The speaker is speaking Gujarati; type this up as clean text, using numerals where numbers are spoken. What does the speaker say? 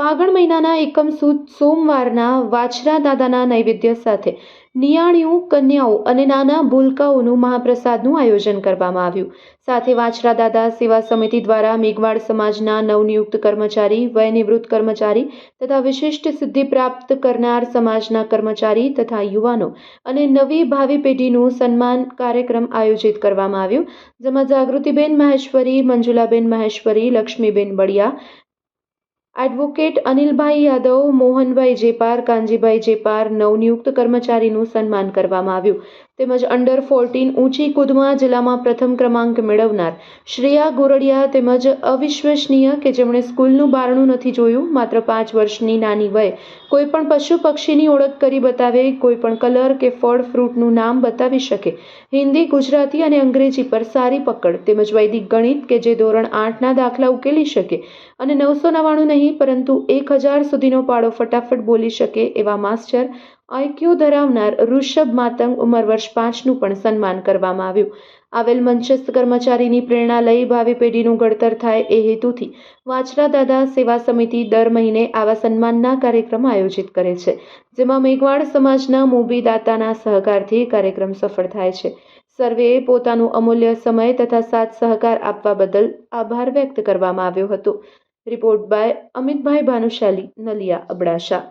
ફાગણ મહિનાના એકમ સુદ સોમવારના વાછરા દાદાના નૈવેદ્ય સાથે નિયાણીઓ, કન્યાઓ અને નાના ભૂલકાઓનું મહાપ્રસાદનું આયોજન કરવામાં આવ્યું. સાથે વાછરા દાદા સેવા સમિતિ દ્વારા મેઘવાડ સમાજના નવનિયુક્ત કર્મચારી, વયનિવૃત્ત કર્મચારી તથા વિશિષ્ટ સિદ્ધિ પ્રાપ્ત કરનાર સમાજના કર્મચારી તથા યુવાનો અને નવી ભાવિ પેઢીનું સન્માન કાર્યક્રમ આયોજિત કરવામાં આવ્યું, જેમાં જાગૃતિબેન મહેશ્વરી, મંજુલાબેન મહેશ્વરી, લક્ષ્મીબેન બળિયા, એડવોકેટ અનિલભાઈ યાદવ, મોહનભાઈ જેપાર, કાનજીભાઈ જેપાર નવનિયુક્ત કર્મચારીનું સન્માન કરવામાં આવ્યું. તેમજ અંડર 14 ઊંચી કૂદમાં જિલ્લામાં પ્રથમ ક્રમાંક મેળવનાર શ્રેયા ગોરડિયા તેમજ અવિશ્વસનીય કે જેમણે સ્કૂલનું બારણું નથી જોયું, માત્ર 5 વર્ષની નાની વયે કોઈપણ પશુ પક્ષીની ઓળખ કરી બતાવે, કોઈપણ કલર કે ફળ ફ્રૂટનું નામ બતાવી શકે, હિન્દી, ગુજરાતી અને અંગ્રેજી પર સારી પકડ તેમજ વૈદિક ગણિત કે જે ધોરણ 8ના દાખલા ઉકેલી શકે અને 999 નહીં પરંતુ 1000 સુધીનો પાડો ફટાફટ બોલી શકે એવા માસ્ટર આઈક્યુ ધરાવનાર ઋષભ માતંગ ઉંમર વર્ષ 5નું પણ સન્માન કરવામાં આવ્યું. આવેલ મંચસ્થ કર્મચારીની પ્રેરણા લઈ ભાવિ પેઢીનું ઘડતર થાય એ હેતુથી વાછરા દાદા સેવા સમિતિ દર મહિને આવા સન્માનના કાર્યક્રમ આયોજિત કરે છે, જેમાં મેઘવાડ સમાજના મોભી દાતાના સહકારથી કાર્યક્રમ સફળ થાય છે. સર્વેએ પોતાનું અમૂલ્ય સમય તથા સાથ સહકાર આપવા બદલ આભાર વ્યક્ત કરવામાં આવ્યો હતો. Report by Amitbhai Bhanushali, Naliya, Abdasa.